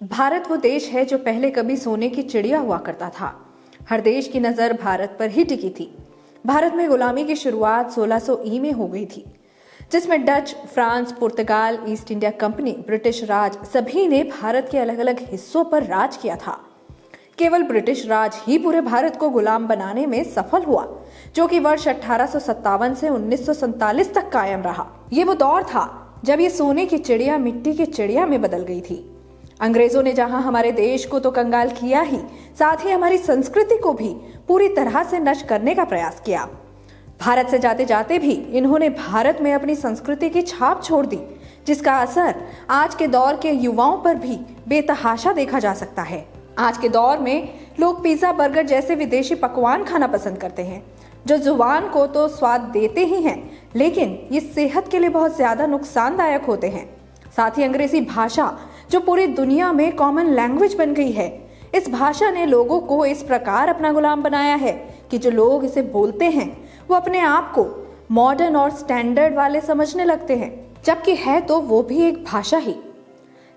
भारत वो देश है जो पहले कभी सोने की चिड़िया हुआ करता था। हर देश की नजर भारत पर ही टिकी थी। भारत में गुलामी की शुरुआत 1600 ई में हो गई थी, जिसमें डच, फ्रांस, पुर्तगाल, ईस्ट इंडिया कंपनी, ब्रिटिश राज सभी ने भारत के अलग अलग हिस्सों पर राज किया था। केवल ब्रिटिश राज ही पूरे भारत को गुलाम बनाने में सफल हुआ, जो कि वर्ष 1857 से 1947 तक कायम रहा। ये वो दौर था जब ये सोने की चिड़िया मिट्टी की चिड़िया में बदल गई थी। अंग्रेजों ने जहां हमारे देश को तो कंगाल किया ही, साथ ही हमारी संस्कृति को भी पूरी तरह से नष्ट करने का प्रयास किया। भारत से जाते जाते भी इन्होंने भारत में अपनी संस्कृति की छाप छोड़ दी, जिसका असर आज के दौर के युवाओं पर भी बेतहाशा देखा जा सकता है। आज के दौर में लोग पिज्जा, बर्गर जैसे विदेशी पकवान खाना पसंद करते हैं, जो जुबान को तो स्वाद देते ही हैं, लेकिन ये सेहत के लिए बहुत ज्यादा नुकसानदायक होते हैं। साथ ही अंग्रेजी भाषा, जो पूरी दुनिया में कॉमन लैंग्वेज बन गई है, इस भाषा ने लोगों को इस प्रकार अपना गुलाम बनाया है कि जो लोग इसे बोलते हैं वो अपने आप को मॉडर्न और स्टैंडर्ड वाले समझने लगते हैं, जबकि है तो वो भी एक भाषा ही।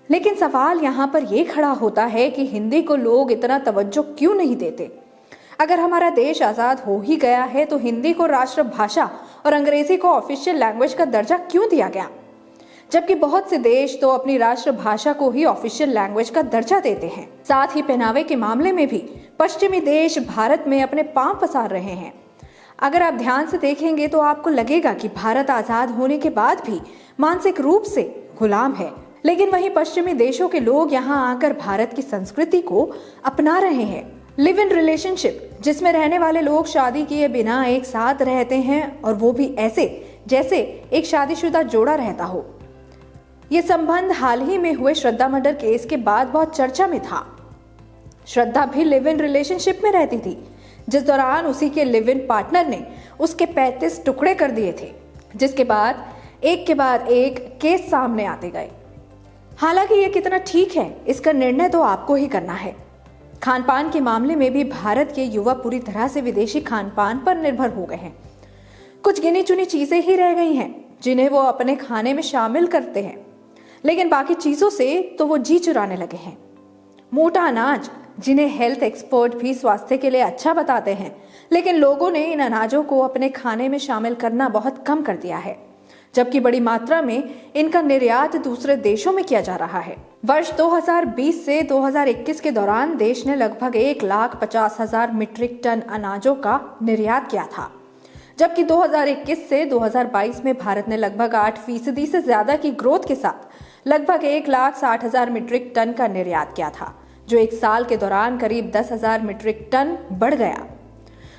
लेकिन सवाल यहाँ पर यह खड़ा होता है कि हिंदी को लोग इतना तवज्जो क्यों नहीं देते। अगर हमारा देश आजाद हो ही गया है तो हिंदी को राष्ट्रभाषा और अंग्रेजी को ऑफिशियल लैंग्वेज का दर्जा क्यों दिया गया, जबकि बहुत से देश तो अपनी राष्ट्रभाषा को ही ऑफिशियल लैंग्वेज का दर्जा देते हैं। साथ ही पहनावे के मामले में भी पश्चिमी देश भारत में अपने पांव पसार रहे हैं। अगर आप ध्यान से देखेंगे तो आपको लगेगा कि भारत आजाद होने के बाद भी मानसिक रूप से गुलाम है, लेकिन वहीं पश्चिमी देशों के लोग यहाँ आकर भारत की संस्कृति को अपना रहे हैं। लिव इन रिलेशनशिप, जिसमें रहने वाले लोग शादी किए बिना एक साथ रहते हैं, और वो भी ऐसे जैसे एक शादीशुदा जोड़ा रहता हो। ये संबंध हाल ही में हुए श्रद्धा मर्डर केस के बाद बहुत चर्चा में था। श्रद्धा भी लिव इन रिलेशनशिप में रहती थी, जिस दौरान उसी के लिव इन पार्टनर ने उसके 35 टुकड़े कर दिए थे, जिसके बाद एक के बाद एक केस सामने आते गए। हालांकि ये कितना ठीक है, इसका निर्णय तो आपको ही करना है। खान पान के मामले में भी भारत के युवा पूरी तरह से विदेशी खान पान पर निर्भर हो गए हैं। कुछ गिनी चुनी चीजें ही रह गई हैं जिन्हें वो अपने खाने में शामिल करते हैं, लेकिन बाकी चीजों से तो वो जी चुराने लगे हैं। मोटा अनाज, जिन्हें हेल्थ एक्सपर्ट भी स्वास्थ्य के लिए अच्छा बताते हैं, लेकिन लोगों ने इन अनाजों को अपने खाने में शामिल करना बहुत कम कर दिया है, जबकि बड़ी मात्रा में इनका निर्यात दूसरे देशों में किया जा रहा है। वर्ष 2020 से 2021 के दौरान देश ने लगभग 1,50,000 मीट्रिक टन अनाजों का निर्यात किया था, जबकि 2021 से 2022 में भारत ने लगभग 8% से ज्यादा की ग्रोथ के साथ लगभग 1,60,000 मीट्रिक टन का निर्यात किया था, जो एक साल के दौरान करीब 10,000 मीट्रिक टन बढ़ गया।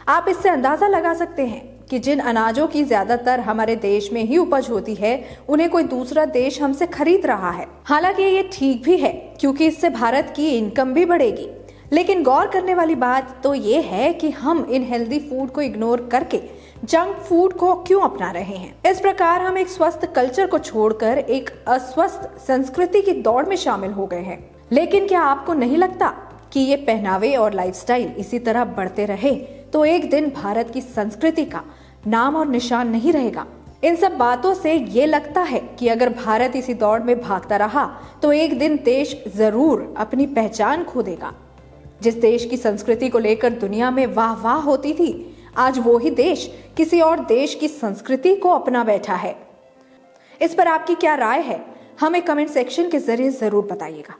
आप इससे अंदाजा लगा सकते हैं कि जिन अनाजों की ज्यादातर हमारे देश में ही उपज होती है, उन्हें कोई दूसरा देश हमसे खरीद रहा है। हालांकि ये ठीक भी है, क्योंकि इससे भारत की इनकम भी बढ़ेगी। लेकिन गौर करने वाली बात तो ये है कि हम इन हेल्दी फूड को इग्नोर करके जंक फूड को क्यों अपना रहे हैं। इस प्रकार हम एक स्वस्थ कल्चर को छोड़कर एक अस्वस्थ संस्कृति की दौड़ में शामिल हो गए हैं। लेकिन क्या आपको नहीं लगता कि ये पहनावे और लाइफस्टाइल इसी तरह बढ़ते रहे तो एक दिन भारत की संस्कृति का नाम और निशान नहीं रहेगा। इन सब बातों से ये लगता है कि अगर भारत इसी दौड़ में भागता रहा तो एक दिन देश जरूर अपनी पहचान खो देगा। जिस देश की संस्कृति को लेकर दुनिया में वाह वाह होती थी, आज वो ही देश किसी और देश की संस्कृति को अपना बैठा है। इस पर आपकी क्या राय है, हमें कमेंट सेक्शन के जरिए जरूर बताइएगा।